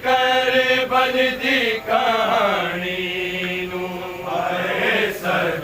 कर बल दी कहानी नू आए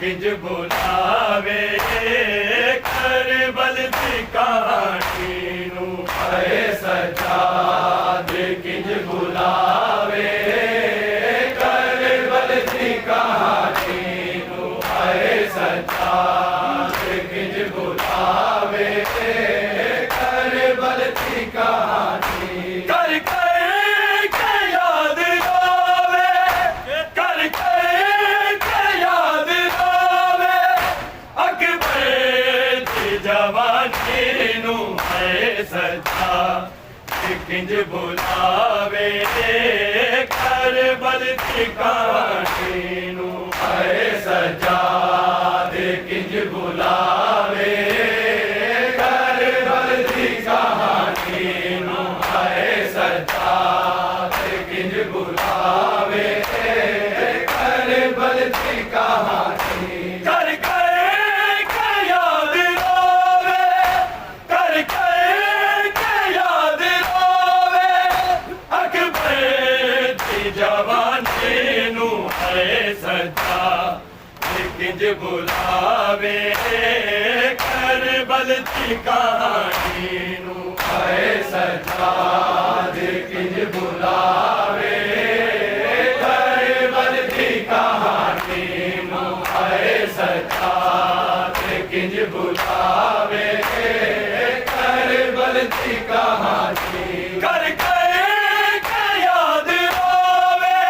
किंज बुलावे करबल दी कहानी नू आए सजाद किंज बुलावे करबल दी कहानी नू आए सजाद किंज बुलावे करबल दी कहानी कर कर के याद आवे कर कर के याद आवे अकबर दी जवानी नू है सजा किंज बुलावे करबल दी कहानी नू है सजा किंज बुलावे करबल दी कहानी नू है सजा किंज बुलावे करबल दी कहानी कर कर के याद आवे कर कर के याद आवे अकबर दी जवानी नू है सजा किंज बुलावे करबल दी कहानी नू है सजा किंज बुलावे करबल दी कहानी नू है सजा किंज बुलावे करबल दी कहानी कर कर के याद आवे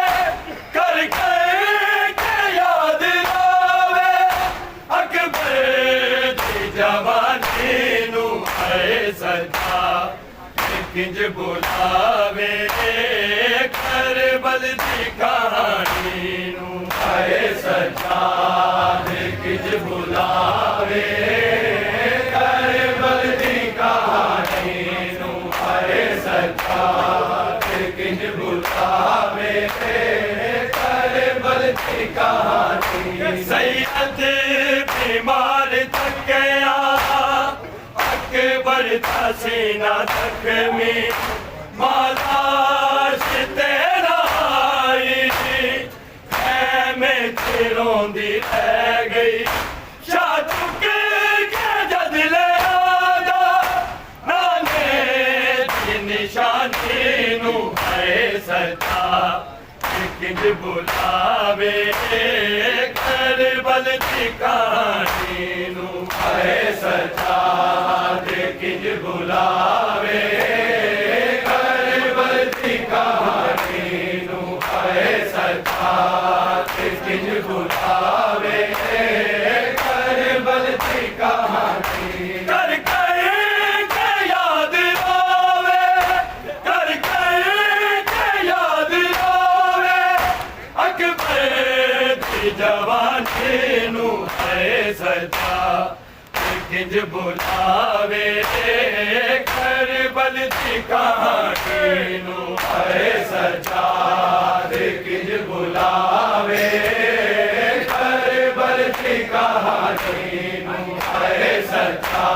कर कर के याद आवे अकबर दी जवानी नू है सजा किंज बुलावे करबल दी कहानी नू है सजा किंज बुलावे करबल दी कहानी नू है सजा किंज बुलावे करबल दी कहानी सैयद बीमार थक गया अकबर था सीना जख्मी मालाश तेरा आई मैं चिरोंदी रह गई शाह चुक के जद ले आदा नाने दी निशानी नू है सजा किंज बुलावे करबल दी कहानी नू है सजा किंज बुलावे करबल दी कहानी नू है सजा किंज बुलावे करबल दी कहानी कर कर के याद आवे कर कर के याद आवे अकबर दी जवानी नू है सजा किंज बुलावे करबल दी कहानी नू है सजा किंज बुलावे करबल दी कहानी नू है सजा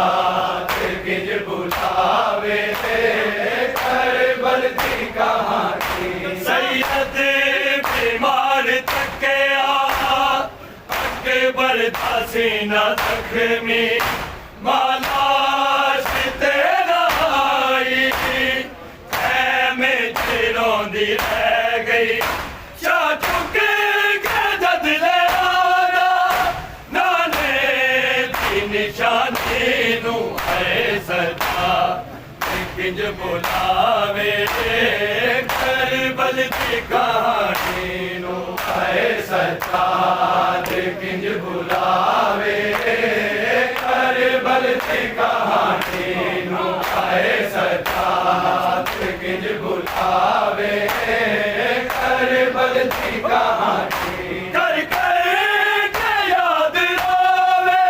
किंज बुलावे करबल दी कहानी सैयद बीमार थक गया अकबर था सीना जख्मी मालाश तेरा आई मैं चिरोंदी रह गई शाह चुक के जद ले आदा नाने दी निशानी नू है सजा किंज बुलावे करबल दी कहानी नू है सजा किंज बुलावे करबल दी कहानी नू है सजा किंज बुलावे करबल दी कहानी कर कर के याद आवे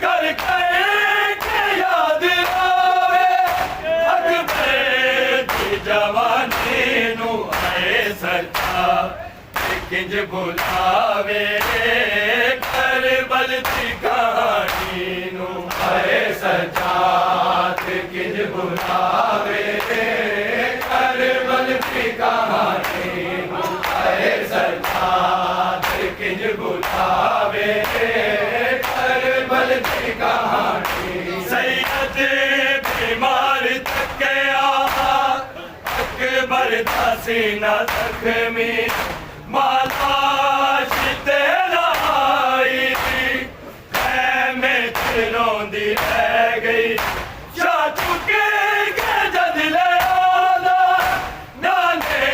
कर कर के याद आवे अकबर दी जवानी नू है सजा किंज बुलावे करबल दी कहानी नू है सजा किंज बुलावे करबल दी कहानी नू है सजा किंज बुलावे करता सीना जख्मी मालाश तेरा आई मैं रोंदी रह गई जा चुके के जद ले आला नाने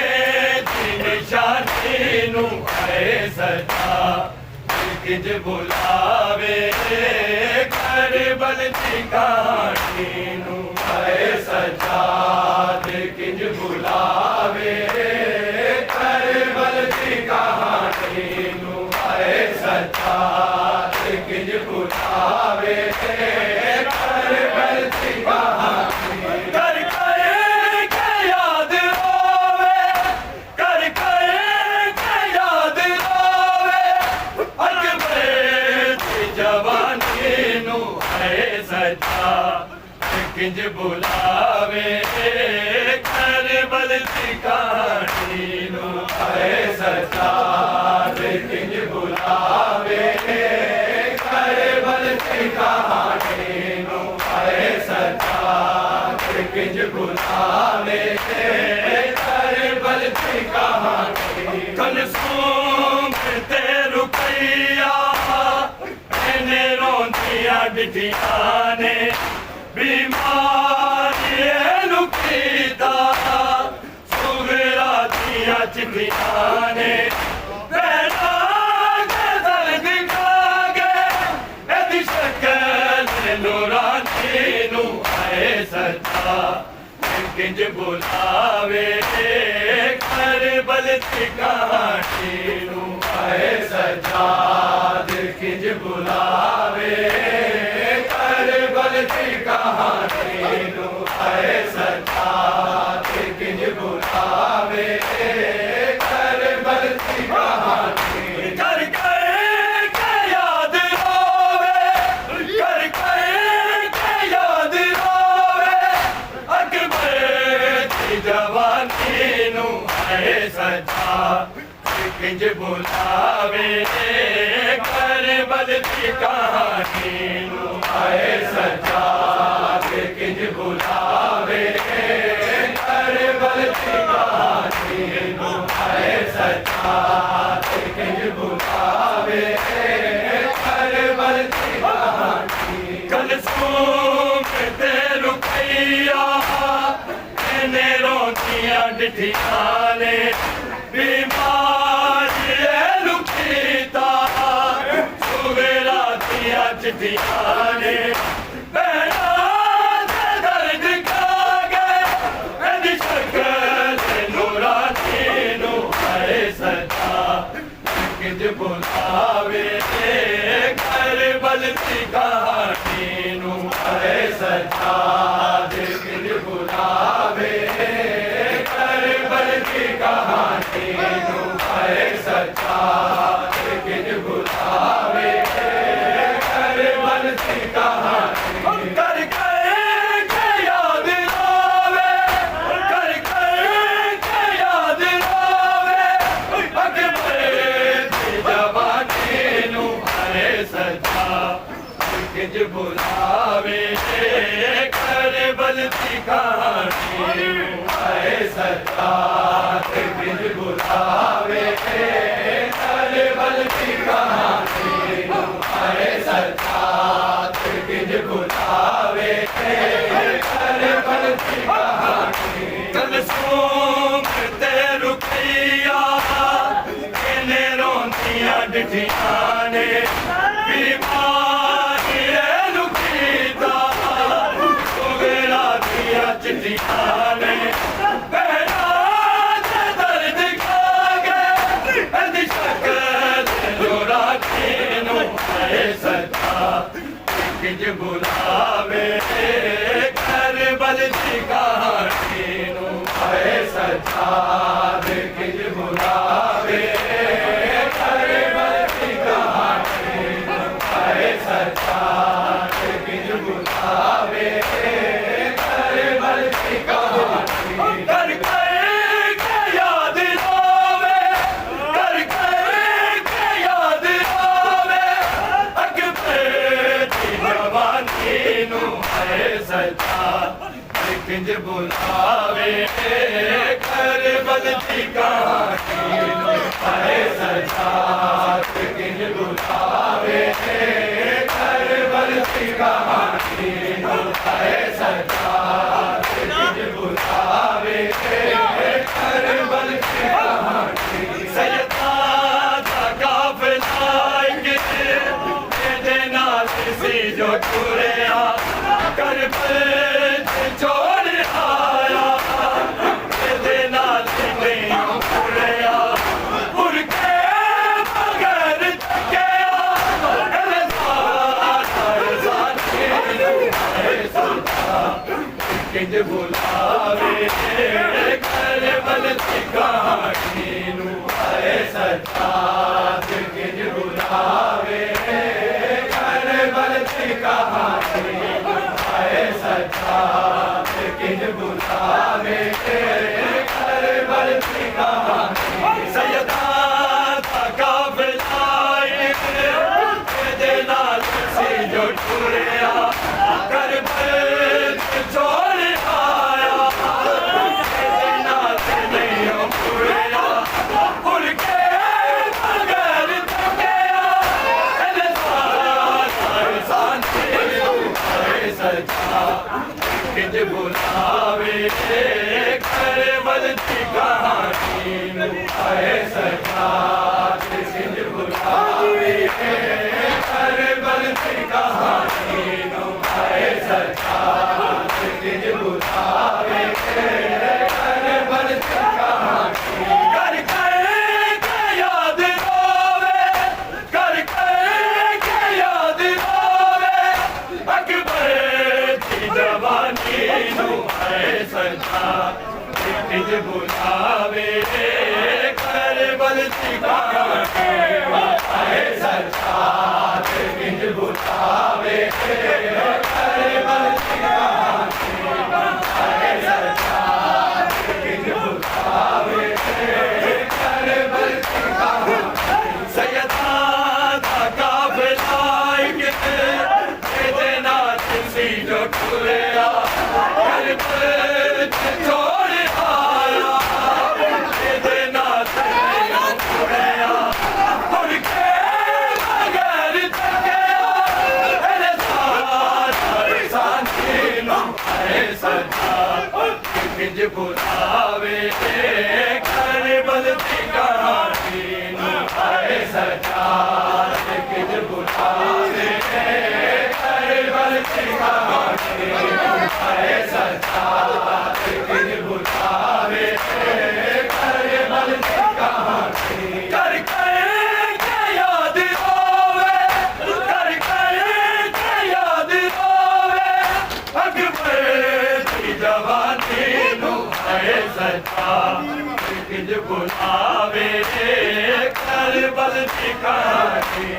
दी निशानी नू है सजा किज बुलावे करबल दी कहानी नू है सजा किज बुलावे करबल दी कहानी नू है सजा किज बुलावे करबल दी कहानी कर के याद आवे कर के याद आवे अकबर दी जवानी नू है सजा किंज बुलावे करबल दी कहानी नू है सजा किंज बुलावे करबल दी कहानी नू है सजा किंज बुलावे करबल दी कहानी कलसूम ते रुकैया मैंने रोंदियां डिठियां ने बीमारी लुकीदा सुगरा दिया चिट्ठियां ने बैठा के दर्द खागे एदी शक्ल नूरानी नू है सजा किंज बुलावे करबल दी कहानी नू है सजा किंज बुलावे करबल दी कहानी नू है सजा किंज बुलावे करबल दी कहानी कर के याद आवे कर के याद आवे अकबर दी जवानी नू है सजा किंज बुलावे करबल दी कहानी नू है सजा किंज बुलावे करबल दी कहानी नू है सजा किंज बुलावे करबल दी कहानी कलसूम ते रुकैया मैंने रोंदियां डिठियां ने बीमारी लुकीदा सुगरा दिया चिट्ठियां ने बैठा के दर्द खागे एदी शक्ल नूरानी नू है सजा किंज बुलावे करबल दी कहानी नू है सजा किंज बुलावे करबल दी कहानी नू है सजा किंज बुलावे करबल दी कहानी कर के याद आवे कर के याद आवे अकबर दी जवानी नू है सजा किंज बुलावे करबल दी कहानी नू है सजा किंज बुलावे करबल दी कहानी नू है सजा किंज बुलावे करबल दी कहानी कलसूम ते रुकैया मैंने रोंदियां डिठियां ने बीमारी लुकीदा सुगरा दिया चिट्ठियां ने बैठा के दर्द खागे एदी शक्ल नूरानी नू है सजा किंज बुलावे करबल दी कहानी नू है सजा किंज बुलावे करबल दी कहानी नू है सजा किंज बुलावे करबल दी कहानी कर के याद आवे कर के याद आवे अकबर दी जवानी नू है किंज बुलावे करबल की कहानी आए सजाद किंज बुलावे करबल की कहानी आए सजाद किंज बुलावे करबल की कहानी सैयदा दा काफिला के नाल सी जो टुरिया करबल छोड़ आया तेरे नाल नहीं टुरिया उड़ के मगर गया किंज बुलावे करबल की कहानी नू आए सजाद किंज बुलावे करबल की कहानी आए सजाद किंज बुलावे करबल की कहानी सैयदा दा काफिला तेरे नाल सी जो टुरिया करबल छोड़ आया तेरे नाल नहीं टुरिया उड़ के मगर गया किंज बुलावे करबल की कहानी आए सजाद किंज बुलावे करबल की कहानी आए सजाद किंज बुलावे करबल की कहानी कर के याद रोवे कर के याद रोवे अकबर की जवानी नू आए सजाद किंज बुलावे करबल की कहानी आए सजाद किंज बुलावे करबल की कहानी आए सजाद किंज बुलावे करबल की कहानी सैयदा दा काफिला तेरे नाल सी जो टुरिया करबल छोड़ आया तेरे नाल नहीं टुरिया उड़ के मगर गया तेरे साथी नू आए सजाद किंज बुलावे करबल की कहानी नू आए सजाद किंज बुलावे करबल की कहानी आए सजाद किंज बुलावे करबल की कहानी कर के याद रोवे कर के याद रोवे अकबर की जवानी नू आए सजाद किंज बुलावे करबल की कहानी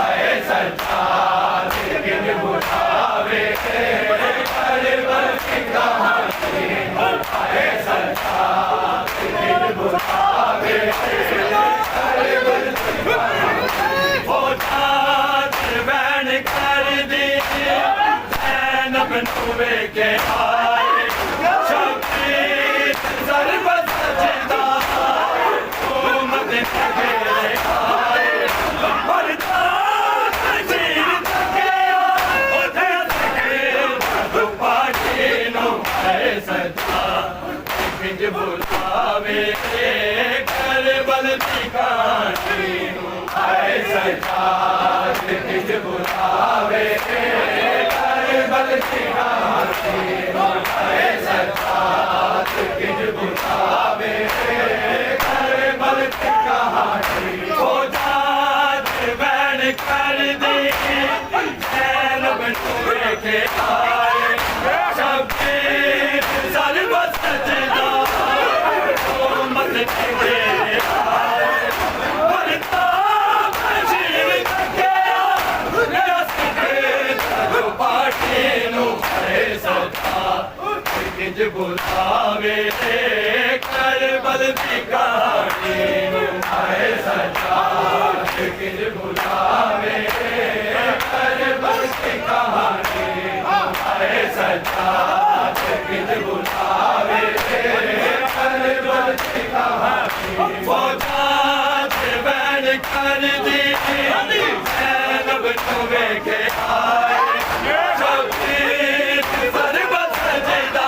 आए सजाद किंज बुलावे करबल की कहानी आए सजाद किंज बुलावे करबल की कहानी हो जात बैन कर दी ज़ैनब नू वेखे आए शबीर सरबत सजदा उम्मत घेरे आए मरदा तजीर तकिया उठे सके पाटी नू आए सजाद किंज बुलावे करबल की कहानी आए सजाद किंज बुलावे करबल की कहानी आए सजाद किंज बुलावे करबल की कहानी हो जात बैन कर दी ज़ैनब नू वेखे आए शबीर सरबत सजदा उम्मत घेरे आए मरदा तजीर तकिया पाटी नू आए सजाद किंज बुलावे करबल की कहानी आए सजाद किंज बुलावे करबल की कहानी आए सजाद वेखे आए शबीर सरबत सजदा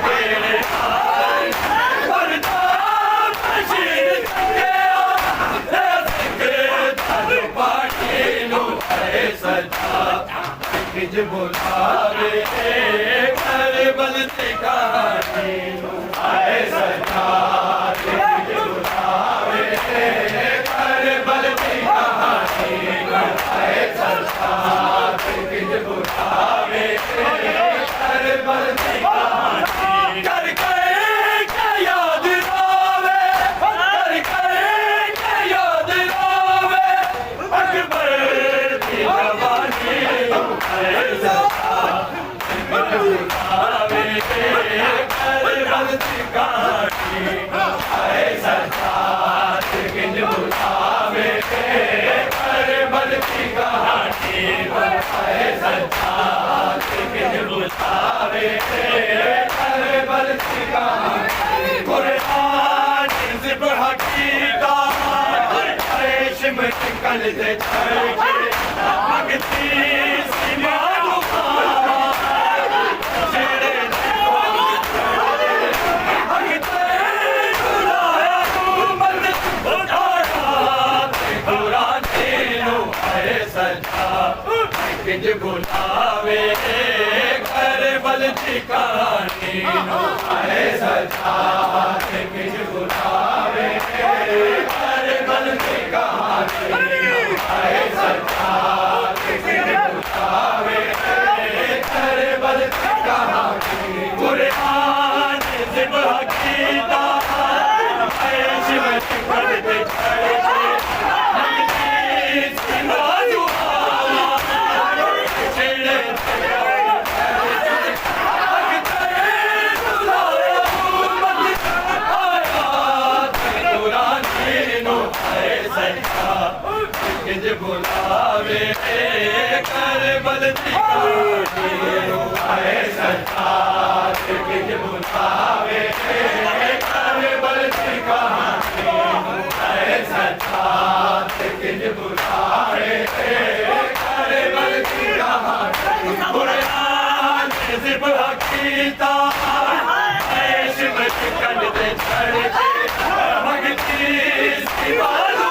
तेरे आए वरना बशीर के दर पाटी नु है सजा किज बुलावे करबल दी कहानी नु है सजा किज बुलावे करबल दी कहानी नु है सजा किज बुलावे करबल दी कहानी कर के याद आवे कर के याद आवे अकबर की जवानी है सजा बुलावे करबल दी कहानी है सजा किज बुलावे करबल दी कहानी है सजा किज बुलावे करबल दी कहानी कुरान जिब हकीका रेशम कल दे छड़के भगती सिमारू जेड़े भगते बुलाया उमत उठाया कुरान नु है सजा किज बुलावे करबल दी कहानी नु है सजा किज बुलावे करबल दी कहानी नु है सजा किज बुलावे करबल दी कहानी कुरान जिब हकीका शिव कर दे छड़के सिमारू जेड़े किज बुलावे करबल दी कहानी है सजा किज बुलावे करबल दी कहानी है सजा किज बुलावे करबल दी कहानी कुरान जिब हकीका शिव कल दे छड़के भगती सिमारू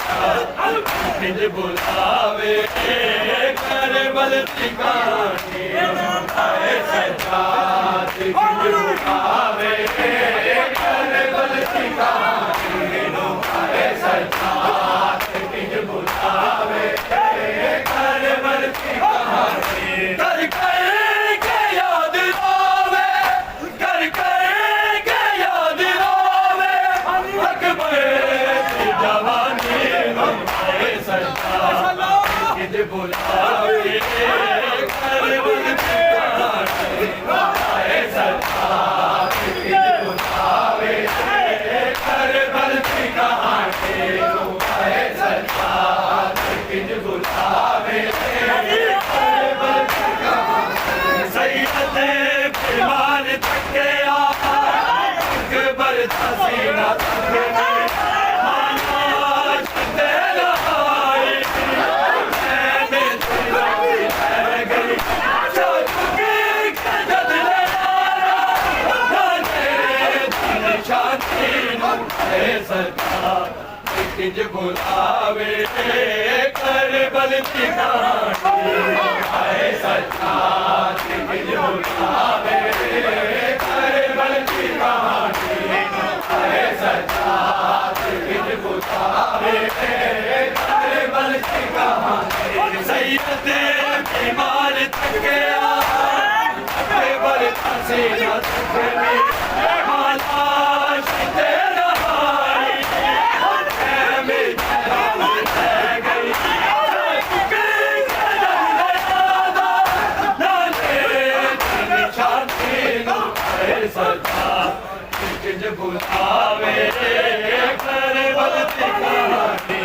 किज बुलावे करबल दी कहानी है सजा किज बुलावे करबल दी कहानी है सजा किज बुलावे करबल दी कहानी कर के याद आवे कर के याद आवे अकबर की जवानी है सजा किज बुलावे करबल दी कहानी है सजा किज बुलावे करबल दी कहानी है सजा किज बुलावे करबल दी कहानी सैयद बीमार थके अकबर सीना थके किज बुलावे करबल दी कहानी है सजा किज बुलावे करबल दी कहानी है सजा किज बुलावे करबल दी कहानी सैयद बीमार थके अकबर सीना थके हालाश तेरा सजा किज बुलावे करबल दी कहानी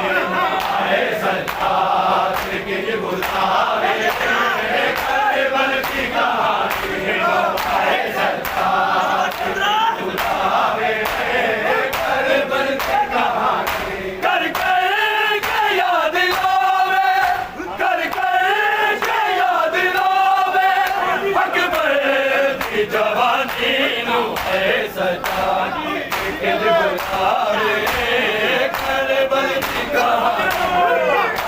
है सजा किज बुलावे नू है सजा किंज बुलावे करबल दी कहानी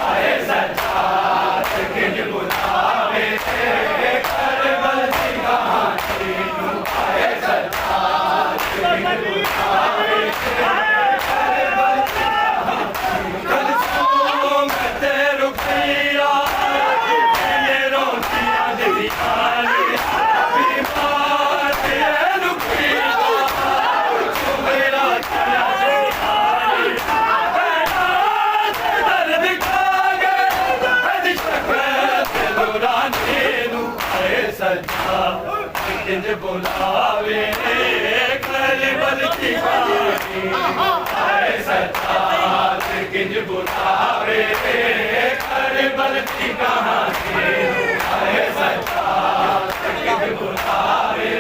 है सजा किंज बुलावे करबल दी कहानी है सजा किंज बुलावे करबल दी कहानी कल सो मैं तेरू पिया मैंने रोटियां दी आली किंज बुलावे करबल दी कहानी है सजा किंज बुलावे करबल दी कहानी है सजा किंज बुलावे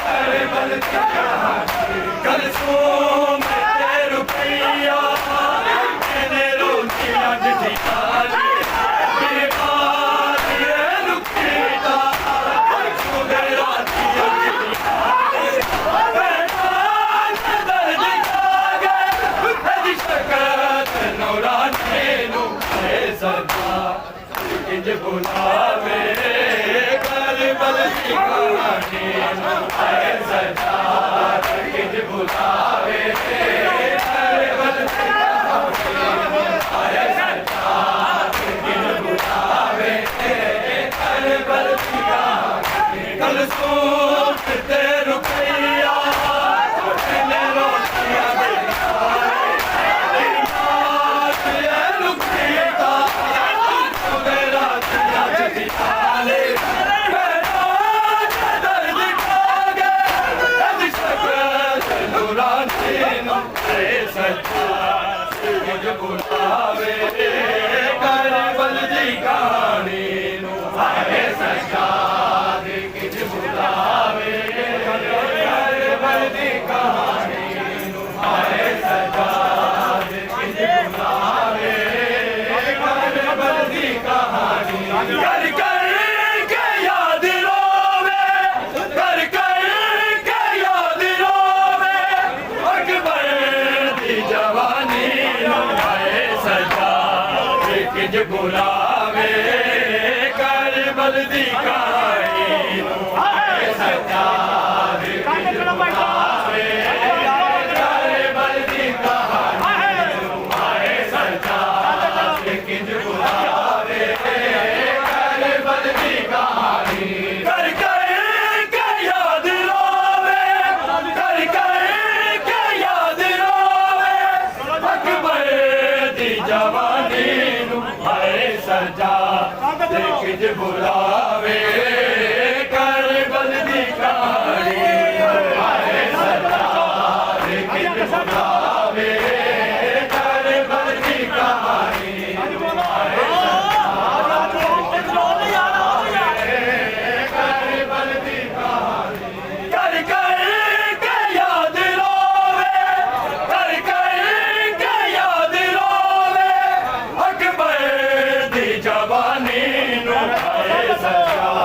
करबल दी कहानी कल सो मैं तेरू पिया मैंने रोटियां दी आली किंज बुलावे करबल दी कहानी है सजा किंज बुलावे करबल दी कहानी है सजा किंज बुलावे करबल दी कहानी कल सो तेरू पिया मैंने रोटियां दी किंज बुलावे करबल दी कहानी है सजा किंज बुलावे करबल दी कहानी है सजा किंज बुलावे करबल दी कहानी कर कर के याद रोवे कर कर के याद रोवे अकबर दी जवानी है सजा किंज बुलावे करबल दी कहानी है सजा किंज बुलावे करबल दी कहानी है सजा किंज बुलावे करबल दी कहानी कर कर के याद रोवे कर कर के याद रोवे अकबर दी जवानी है सजा किंज बुलावे करबल दी कहानी है सजा किंज बुलावे करबल दी कहानी कर कर के याद रोवे कर कर के याद रोवे अकबर दी जवानी है सजा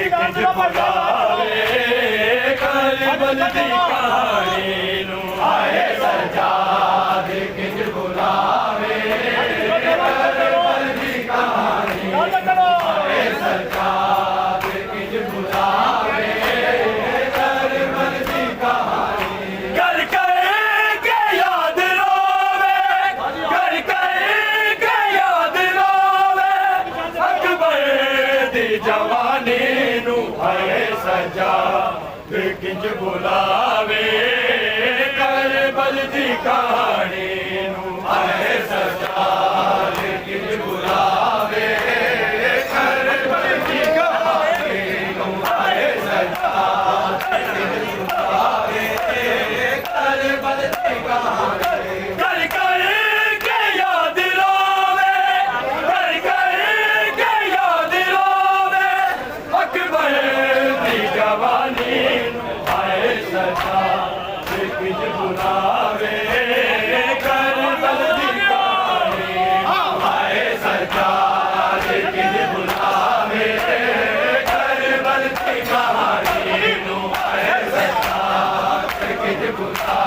किंज बुलावे करबल दी कहानी है सजा किंज बुलावे करबल दी कहानी है सजा किंज बुलावे करबल दी कहानी कर कर के याद रोवे कर कर के याद रोवे अकबर दी जवानी है सजा किंज बुलावे करबल दी कहानी है सजा किंज बुलावे करबल दी कहानी है सजा किंज बुलावे करबल दी कहानी कर कर के याद रोवे कर कर के याद रोवे अकबर दी जवानी है सजा किंज बुलावे करबल दी कहानी है सजा किंज बुलावे करबल दी कहानी है हिजबुल्लाह